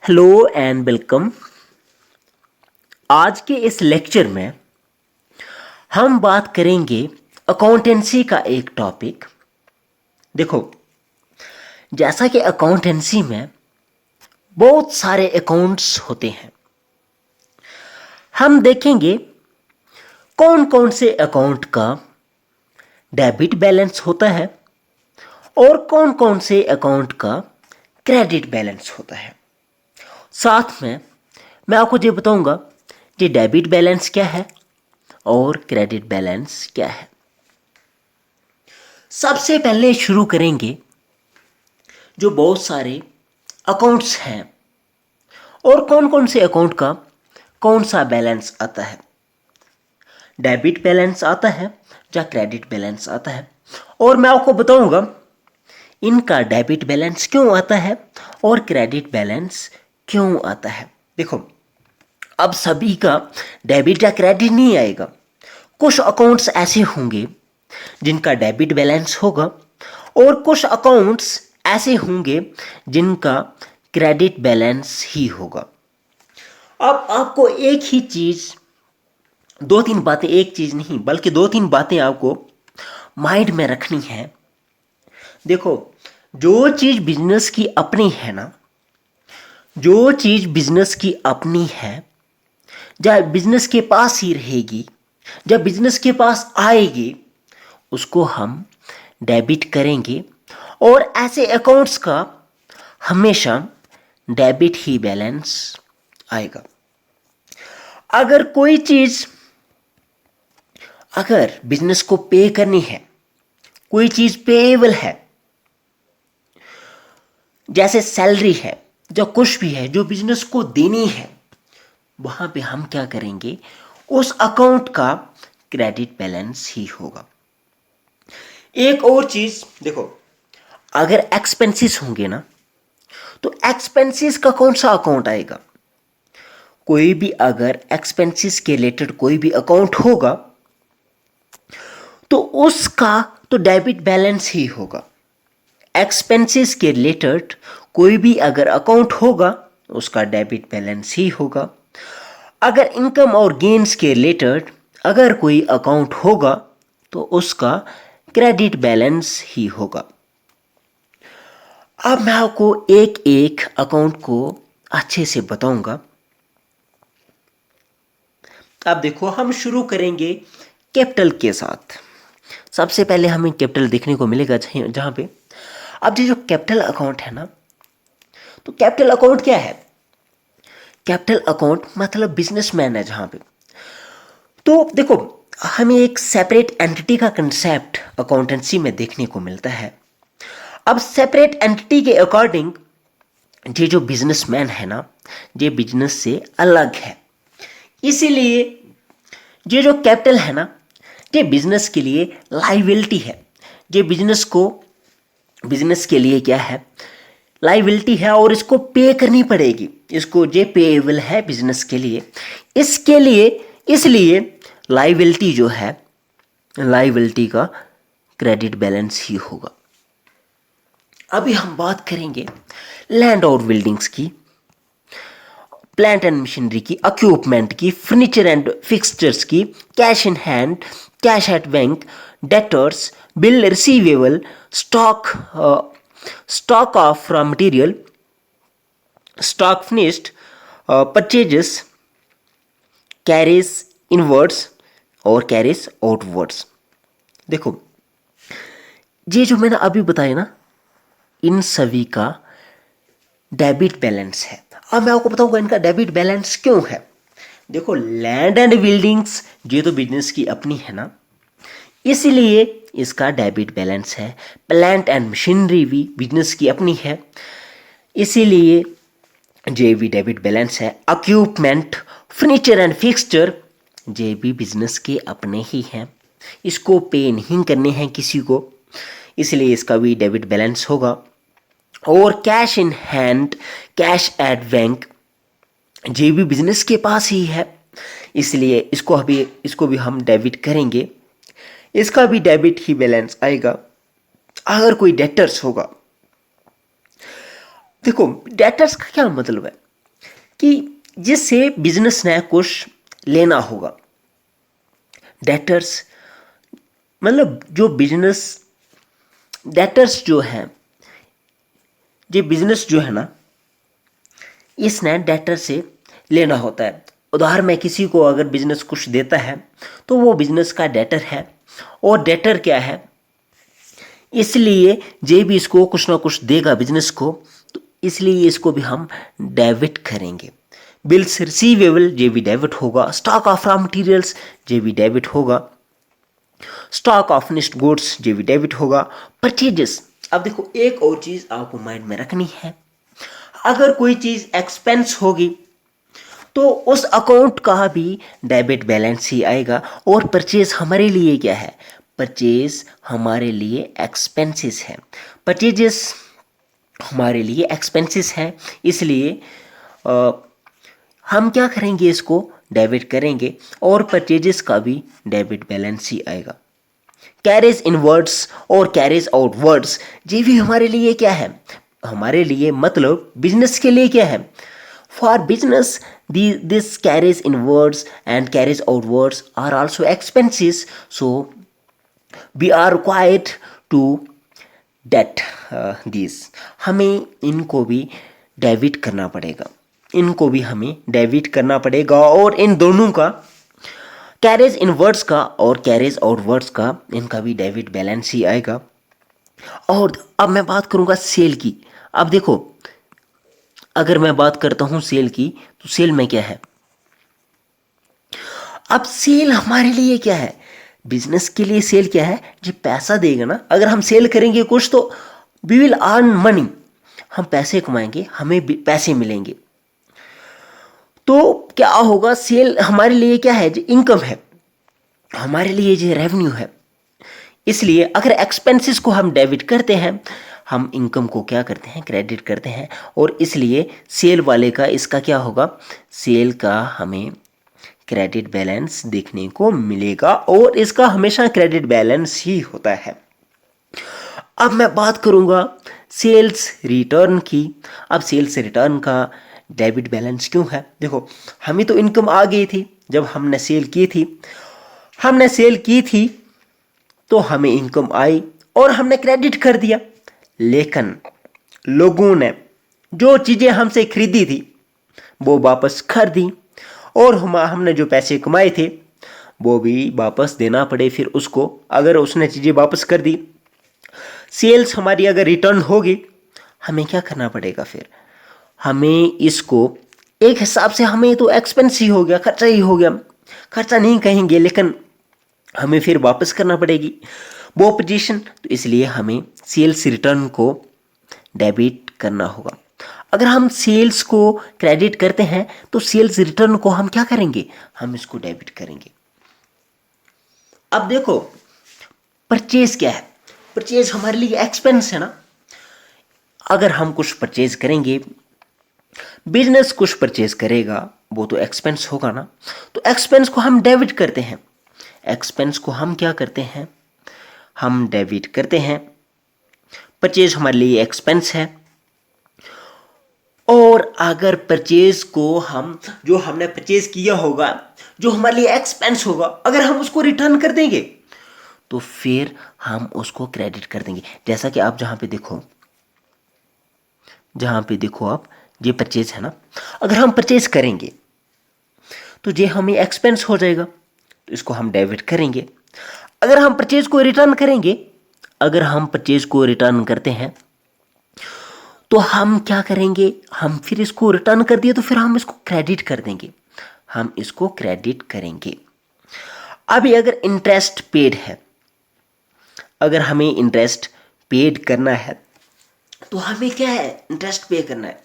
Hello and welcome. आज के इस लेक्चर में हम बात करेंगे अकाउंटेंसी का एक टॉपिक। देखो, जैसा कि अकाउंटेंसी में बहुत सारे अकाउंट्स होते हैं, हम देखेंगे कौन कौन से अकाउंट का डेबिट बैलेंस होता है और कौन कौन से अकाउंट का क्रेडिट बैलेंस होता है। साथ में मैं आपको ये बताऊंगा कि डेबिट बैलेंस क्या है और क्रेडिट बैलेंस क्या है। सबसे पहले शुरू करेंगे जो बहुत सारे अकाउंट्स हैं और कौन कौन से अकाउंट का कौन सा बैलेंस आता है। डेबिट बैलेंस आता है या क्रेडिट बैलेंस आता है, और मैं आपको बताऊंगा इनका डेबिट बैलेंस क्यों आता है और क्रेडिट बैलेंस क्यों आता है। देखो, अब सभी का डेबिट या क्रेडिट नहीं आएगा। कुछ अकाउंट्स ऐसे होंगे जिनका डेबिट बैलेंस होगा और कुछ अकाउंट्स ऐसे होंगे जिनका क्रेडिट बैलेंस ही होगा। अब आपको एक ही चीज, दो तीन बातें, एक चीज नहीं बल्कि दो तीन बातें आपको माइंड में रखनी है। देखो, जो चीज बिजनेस की अपनी है ना, जो चीज बिजनेस की अपनी है, जब बिजनेस के पास ही रहेगी, जब बिजनेस के पास आएगी, उसको हम डेबिट करेंगे और ऐसे अकाउंट्स का हमेशा डेबिट ही बैलेंस आएगा। अगर कोई चीज, अगर बिजनेस को पे करनी है, कोई चीज पेएबल है, जैसे सैलरी है, जो कुछ भी है जो बिजनेस को देनी है, वहां पे हम क्या करेंगे, उस अकाउंट का क्रेडिट बैलेंस ही होगा। एक और चीज देखो, अगर एक्सपेंसेस होंगे ना, तो एक्सपेंसेस का कौन सा अकाउंट आएगा। कोई भी अगर एक्सपेंसेस के रिलेटेड कोई भी अकाउंट होगा तो उसका तो डेबिट बैलेंस ही होगा। एक्सपेंसेस के रिलेटेड कोई भी अगर अकाउंट होगा उसका डेबिट बैलेंस ही होगा। अगर इनकम और गेन्स के रिलेटेड अगर कोई अकाउंट होगा तो उसका क्रेडिट बैलेंस ही होगा। अब मैं आपको एक एक अकाउंट को अच्छे से बताऊंगा। अब देखो, हम शुरू करेंगे कैपिटल के साथ। सबसे पहले हमें कैपिटल देखने को मिलेगा जहां पे, अब ये जो कैपिटल अकाउंट है ना, तो कैपिटल अकाउंट क्या है। कैपिटल अकाउंट मतलब बिजनेसमैन है जहां पे। तो देखो, हमें एक सेपरेट एंटिटी का कंसेप्ट अकाउंटेंसी में देखने को मिलता है। अब सेपरेट एंटिटी के अकॉर्डिंग ये जो बिजनेसमैन है ना, ये बिजनेस से अलग है, इसीलिए ये जो कैपिटल है ना, ये बिजनेस के लिए लाइबिलिटी है। ये बिजनेस को, बिजनेस के लिए क्या है, लाइबिलिटी है और इसको पे करनी पड़ेगी। इसको ये पेएबल है बिजनेस के लिए, इसके लिए, इसलिए लाइबिलिटी जो है, लाइबिलिटी का क्रेडिट बैलेंस ही होगा। अभी हम बात करेंगे लैंड और बिल्डिंग्स की, प्लांट एंड मशीनरी की, इक्विपमेंट की, फर्नीचर एंड फिक्सचर्स की, cash in hand, cash at bank, debtors, bill receivable, stock of raw material, stock finished, purchases, carries inwards और कैरीज आउटवर्ड्स। देखो, ये जो मैंने अभी बताया ना, इन सभी का डेबिट बैलेंस है। अब मैं आपको बताऊंगा इनका डेबिट बैलेंस क्यों है। देखो, लैंड एंड बिल्डिंग्स ये तो बिजनेस की अपनी है ना, इसलिए इसका डेबिट बैलेंस है। प्लांट एंड मशीनरी भी बिजनेस की अपनी है, इसीलिए जे भी डेबिट बैलेंस है। इक्विपमेंट, फर्नीचर एंड फिक्सचर जे भी बिजनेस के अपने ही हैं, इसको पे नहीं करने हैं किसी को, इसलिए इसका भी डेबिट बैलेंस होगा। और cash in hand, cash at bank, ये भी बिजनेस के पास ही है, इसलिए इसको भी हम डेबिट करेंगे, इसका भी डेबिट ही बैलेंस आएगा। अगर कोई डेटर्स होगा, देखो डेटर्स का क्या मतलब है। कि जिससे बिजनेस ने कुछ लेना होगा। डेटर्स मतलब जो बिजनेस डेटर्स जो है, ये बिजनेस जो है ना, इसने डेटर से लेना होता है। उदाहरण में किसी को अगर बिजनेस कुछ देता है तो वो बिजनेस का डेटर है। और डेटर क्या है, इसलिए जे भी इसको कुछ ना कुछ देगा बिजनेस को, तो इसलिए इसको भी हम डेबिट करेंगे। बिल्स रिसीवेबल जे भी डेबिट होगा, स्टॉक ऑफ रॉ मटेरियल्स जे भी डेबिट होगा, स्टॉक ऑफ फिनिश्ड गुड्स जे भी डेबिट होगा, परचेजेस। अब देखो एक और चीज आपको माइंड में रखनी है, अगर कोई चीज एक्सपेंस होगी तो उस अकाउंट का भी डेबिट बैलेंस ही आएगा। और परचेज हमारे लिए क्या है, परचेज हमारे लिए एक्सपेंसेस है। परचेजेस हमारे लिए एक्सपेंसेस हैं, इसलिए हम क्या करेंगे, इसको डेबिट करेंगे और परचेजेस का भी डेबिट बैलेंस ही आएगा। कैरेज इनवर्ड्स और कैरेज आउटवर्ड्स, ये भी हमारे लिए क्या है, हमारे लिए मतलब बिजनेस के लिए क्या है, for business this carriage inwards and carriage outwards are also expenses, so we are required to डेट दिस। हमें इनको भी डेबिट करना पड़ेगा, इनको भी हमें डेबिट करना पड़ेगा। और इन दोनों का, कैरेज इनवर्ड्स का और कैरेज आउटवर्ड्स का, इनका भी डेबिट बैलेंस ही आएगा। और अब मैं बात करूंगा सेल की। अब देखो अगर मैं बात करता हूं सेल की, तो सेल में क्या है, अब सेल हमारे लिए क्या है, बिजनेस के लिए सेल क्या है, जो पैसा देगा ना। अगर हम सेल करेंगे कुछ तो वी विल अर्न मनी, हम पैसे कमाएंगे, हमें पैसे मिलेंगे। तो क्या होगा, सेल हमारे लिए क्या है, जो इनकम है, हमारे लिए जो रेवेन्यू है। इसलिए अगर एक्सपेंसेस को हम डेबिट करते हैं, हम इनकम को क्या करते हैं, क्रेडिट करते हैं। और इसलिए सेल वाले का इसका क्या होगा, सेल का हमें क्रेडिट बैलेंस देखने को मिलेगा और इसका हमेशा क्रेडिट बैलेंस ही होता है। अब मैं बात करूंगा सेल्स रिटर्न की। अब सेल्स रिटर्न का डेबिट बैलेंस क्यों है, देखो हमें तो इनकम आ गई थी जब हमने सेल की थी, हमने सेल की थी तो हमें इनकम आई और हमने क्रेडिट कर दिया। लेकिन लोगों ने जो चीजें हमसे खरीदी थी वो वापस कर दी और हमने जो पैसे कमाए थे वो भी वापस देना पड़े फिर उसको, अगर उसने चीजें वापस कर दी। सेल्स हमारी अगर रिटर्न होगी, हमें क्या करना पड़ेगा, फिर हमें इसको एक हिसाब से, हमें तो एक्सपेंस ही हो गया, खर्चा ही हो गया, खर्चा नहीं कहेंगे लेकिन हमें फिर वापस करना पड़ेगी वो पोजीशन। तो इसलिए हमें सेल्स रिटर्न को डेबिट करना होगा। अगर हम सेल्स को क्रेडिट करते हैं तो सेल्स रिटर्न को हम क्या करेंगे, हम इसको डेबिट करेंगे। अब देखो परचेज क्या है, परचेज हमारे लिए एक्सपेंस है ना। अगर हम कुछ परचेज करेंगे, बिजनेस कुछ परचेज करेगा, वो तो एक्सपेंस होगा ना। तो एक्सपेंस को हम डेबिट करते हैं, एक्सपेंस को हम क्या करते हैं, हम डेबिट करते हैं। परचेज हमारे लिए एक्सपेंस है। और अगर परचेज को हम, जो हमने परचेज किया होगा, जो हमारे लिए एक्सपेंस होगा, अगर हम उसको रिटर्न कर देंगे तो फिर हम उसको क्रेडिट कर देंगे। जैसा कि आप जहां पे देखो, जहां पे देखो आप, ये परचेज है ना, अगर हम परचेज करेंगे तो ये हमें एक्सपेंस हो जाएगा, तो इसको हम डेबिट करेंगे। अगर हम परचेज को रिटर्न करेंगे, अगर हम परचेज को रिटर्न करते हैं तो हम क्या करेंगे, हम फिर इसको रिटर्न कर दिए तो फिर हम इसको क्रेडिट कर देंगे, हम इसको क्रेडिट करेंगे। अभी अगर इंटरेस्ट पेड है, अगर हमें इंटरेस्ट पेड करना है तो हमें क्या है, इंटरेस्ट पे करना है।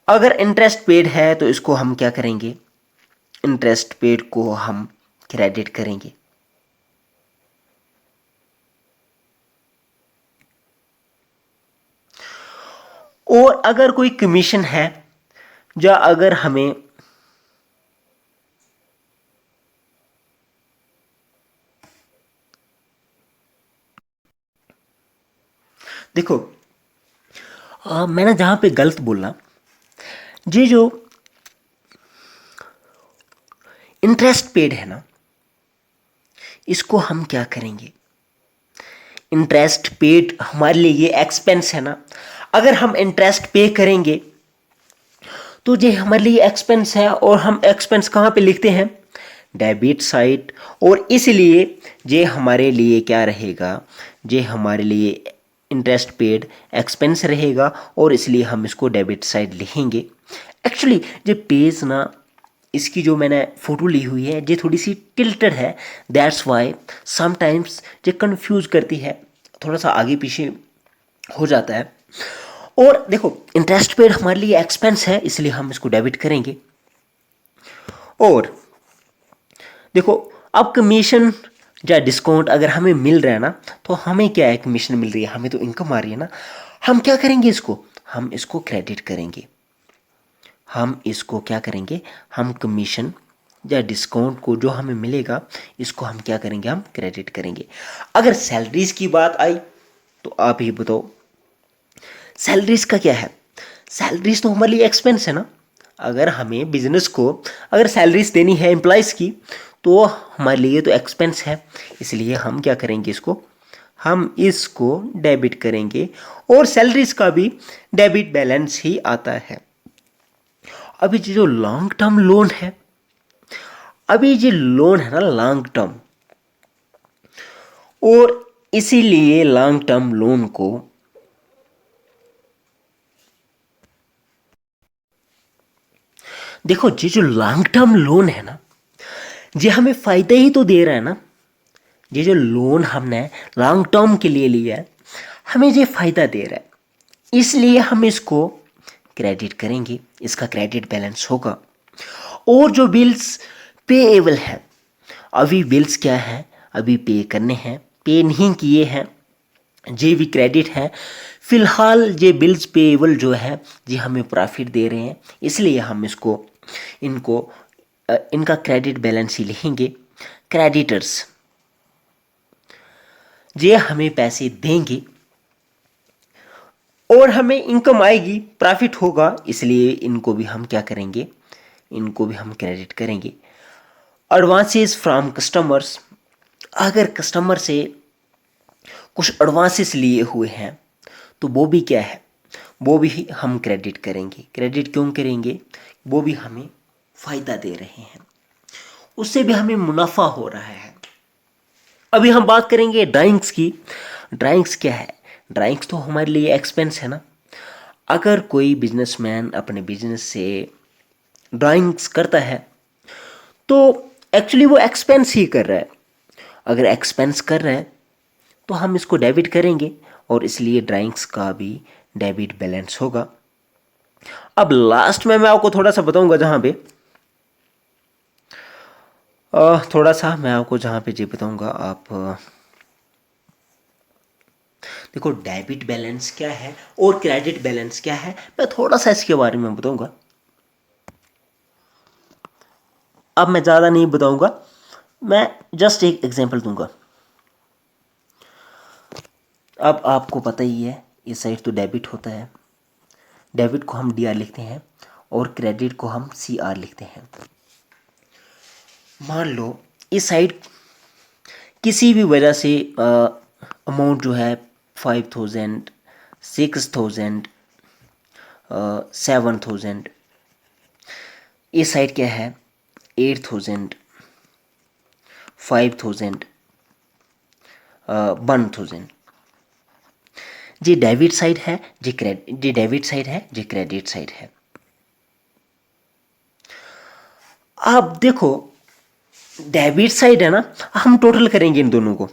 अगर इंटरेस्ट पेड है तो इसको हम क्या करेंगे, इंटरेस्ट पेड को हम क्रेडिट करेंगे। और अगर कोई कमीशन है, या अगर हमें देखो मैंने जहां पे गलत बोला, ये जो इंटरेस्ट पेड है ना, इसको हम क्या करेंगे, इंटरेस्ट पेड हमारे लिए ये एक्सपेंस है ना, अगर हम इंटरेस्ट पे करेंगे तो ये हमारे लिए एक्सपेंस है, और हम एक्सपेंस कहाँ पे लिखते हैं, डेबिट साइड, और इसलिए ये हमारे लिए क्या रहेगा, ये हमारे लिए इंटरेस्ट पेड एक्सपेंस रहेगा, और इसलिए हम इसको डेबिट साइड लिखेंगे। एक्चुअली ये पेज ना, इसकी जो मैंने फ़ोटो ली हुई है ये थोड़ी सी टिल्टेड है, दैट्स वाई समटाइम्स ये कंफ्यूज करती है, थोड़ा सा आगे पीछे हो जाता है। और देखो इंटरेस्ट पेड हमारे लिए एक्सपेंस है, इसलिए हम इसको डेबिट करेंगे। और देखो अब कमीशन या डिस्काउंट अगर हमें मिल रहा है ना, तो हमें क्या है, कमीशन मिल रही है, हमें तो इनकम आ रही है ना, हम क्या करेंगे, इसको हम इसको क्रेडिट करेंगे। हम इसको क्या करेंगे, हम कमीशन या डिस्काउंट को जो हमें मिलेगा इसको हम क्या करेंगे, हम क्रेडिट करेंगे। अगर सैलरीज की बात आई तो आप ही बताओ, सैलरीज का क्या है, सैलरीज तो हमारे लिए एक्सपेंस है ना। अगर हमें बिजनेस को अगर सैलरीज देनी है एम्प्लॉयज़ की, तो हमारे लिए तो एक्सपेंस है, इसलिए हम क्या करेंगे, इसको हम इसको डेबिट करेंगे, और सैलरीज का भी डेबिट बैलेंस ही आता है। अभी जो लॉन्ग टर्म लोन है, अभी जो लोन है ना लॉन्ग टर्म, और इसीलिए लॉन्ग टर्म लोन को देखो, ये जो लॉन्ग टर्म लोन है ना, ये हमें फायदा ही तो दे रहा है ना। ये जो लोन हमने लॉन्ग टर्म के लिए लिया है, हमें ये फायदा दे रहा है, इसलिए हम इसको क्रेडिट करेंगे, इसका क्रेडिट बैलेंस होगा। और जो बिल्स पेएबल है, अभी बिल्स क्या है, अभी पे करने हैं, पे नहीं किए हैं, ये भी क्रेडिट है। फिलहाल ये बिल्स पेएबल जो है ये हमें प्रॉफिट दे रहे हैं, इसलिए हम इसको इनको इनका क्रेडिट बैलेंस ही लिखेंगे। क्रेडिटर्स ये हमें पैसे देंगे और हमें इनकम आएगी, प्रॉफिट होगा, इसलिए इनको भी हम क्या करेंगे, इनको भी हम क्रेडिट करेंगे। एडवांसेस फ्रॉम कस्टमर्स, अगर कस्टमर से कुछ एडवांसेस लिए हुए हैं तो वो भी क्या है, वो भी हम क्रेडिट करेंगे। क्रेडिट क्यों करेंगे, वो भी हमें फ़ायदा दे रहे हैं, उससे भी हमें मुनाफा हो रहा है। अभी हम बात करेंगे ड्राइंग्स की। ड्राइंग्स क्या है, ड्राइंग्स तो हमारे लिए एक्सपेंस है ना। अगर कोई बिजनेसमैन अपने बिजनेस से ड्राइंग्स करता है तो एक्चुअली वो एक्सपेंस ही कर रहा है। अगर एक्सपेंस कर रहा है तो हम इसको डेबिट करेंगे, और इसलिए ड्राइंग्स का भी डेबिट बैलेंस होगा। अब लास्ट में मैं आपको थोड़ा सा बताऊंगा, जहां पे थोड़ा सा मैं आपको जहां पे जी बताऊंगा, आप देखो डेबिट बैलेंस क्या है और क्रेडिट बैलेंस क्या है, मैं थोड़ा सा इसके बारे में बताऊंगा। अब मैं ज़्यादा नहीं बताऊंगा, मैं जस्ट एक एग्जांपल दूंगा। अब आपको पता ही है, इस साइड तो डेबिट होता है, डेबिट को हम डीआर लिखते हैं और क्रेडिट को हम सीआर लिखते हैं। मान लो इस साइड किसी भी वजह से अमाउंट जो है 5,000, 6,000, 7,000, इस साइड क्या है 8,000, 5,000, 1,000, ये डेबिट साइड है, ये डेबिट साइड है, ये क्रेडिट साइड है। आप देखो डेबिट साइड है ना, हम टोटल करेंगे इन दोनों को,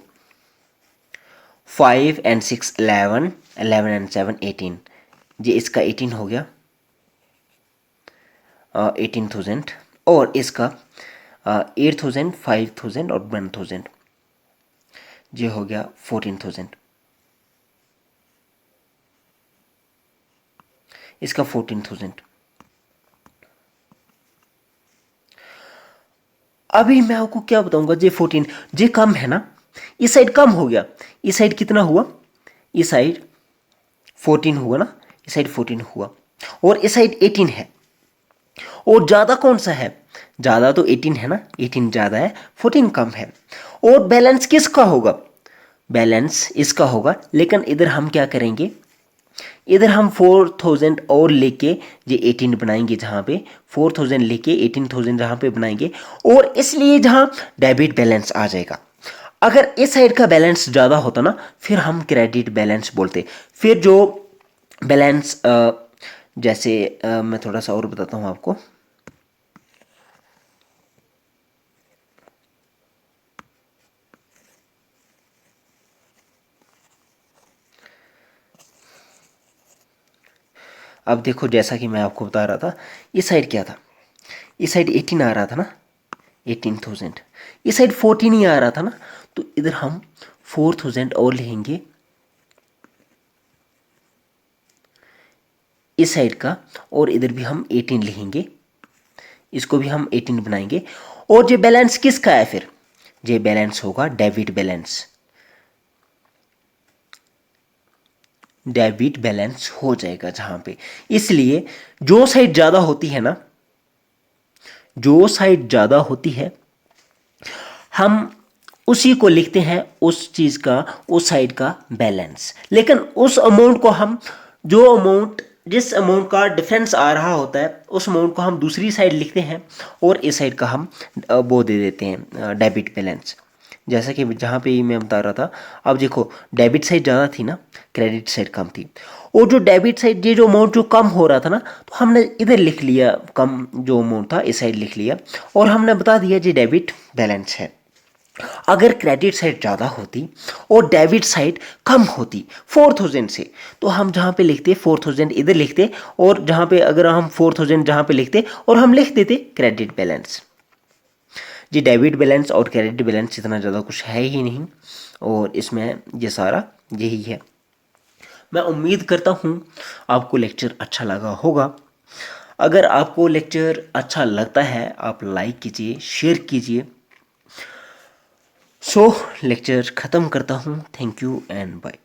5 and 6 11, 11 and 7 18, ये इसका 18 हो गया, 18,000, और इसका 8,000, 5,000 और 1,000, ये हो गया 14,000, इसका 14,000। अभी मैं आपको क्या बताऊंगा, जे 14 जे कम है ना, इस साइड कम हो गया, इस साइड कितना हुआ, इस साइड 14 हुआ ना, इस साइड 14 हुआ, और इस साइड 18 है। और ज़्यादा कौन सा है, ज़्यादा तो 18 है ना, 18 ज़्यादा है, 14 कम है। और बैलेंस किसका होगा? बैलेंस इसका होगा, लेकिन इधर हम क्या करेंगे, इधर हम 4000 और लेके ये 18 बनाएंगे, जहाँ पे 4000 लेके 18,000 जहाँ पे बनाएंगे, और इसलिए जहाँ डेबिट बैलेंस आ जाएगा। अगर इस साइड का बैलेंस ज़्यादा होता ना, फिर हम क्रेडिट बैलेंस बोलते। फिर जो बैलेंस जैसे मैं थोड़ा सा और बताता हूँ आपको। अब देखो, जैसा कि मैं आपको बता रहा था, इस साइड क्या था, इस साइड 18 आ रहा था ना, 18,000, इस साइड 14 ही आ रहा था ना, तो इधर हम 4,000 और लेंगे इस साइड का, और इधर भी हम 18 लिखेंगे, इसको भी हम 18 बनाएंगे। और ये बैलेंस किसका है फिर? ये बैलेंस होगा डेबिट बैलेंस, डेबिट बैलेंस हो जाएगा जहां पे। इसलिए जो साइड ज़्यादा होती है ना, जो साइड ज़्यादा होती है, हम उसी को लिखते हैं, उस चीज़ का, उस साइड का बैलेंस। लेकिन उस अमाउंट को हम, जो अमाउंट, जिस अमाउंट का डिफरेंस आ रहा होता है, उस अमाउंट को हम दूसरी साइड लिखते हैं, और इस साइड का हम वो दे देते हैं डेबिट बैलेंस। जैसा कि जहाँ पे मैं बता रहा था, अब देखो डेबिट साइड ज़्यादा थी ना, क्रेडिट साइड कम थी। और जो डेबिट साइड, ये जो अमाउंट जो कम हो रहा था ना, तो हमने इधर लिख लिया, कम जो अमाउंट था इस साइड लिख लिया, और हमने बता दिया ये डेबिट बैलेंस है। अगर क्रेडिट साइड ज़्यादा होती और डेबिट साइड कम होती 4000 से, तो हम जहाँ पे लिखते 4000 इधर लिखते, और जहाँ पे अगर हम 4000 जहाँ पे लिखते, और हम लिख देते क्रेडिट बैलेंस। जी, डेबिट बैलेंस और क्रेडिट बैलेंस इतना ज़्यादा कुछ है ही नहीं, और इसमें ये सारा यही है। मैं उम्मीद करता हूँ आपको लेक्चर अच्छा लगा होगा। अगर आपको लेक्चर अच्छा लगता है, आप लाइक कीजिए, शेयर कीजिए। सो लेक्चर ख़त्म करता हूँ। Thank you and bye.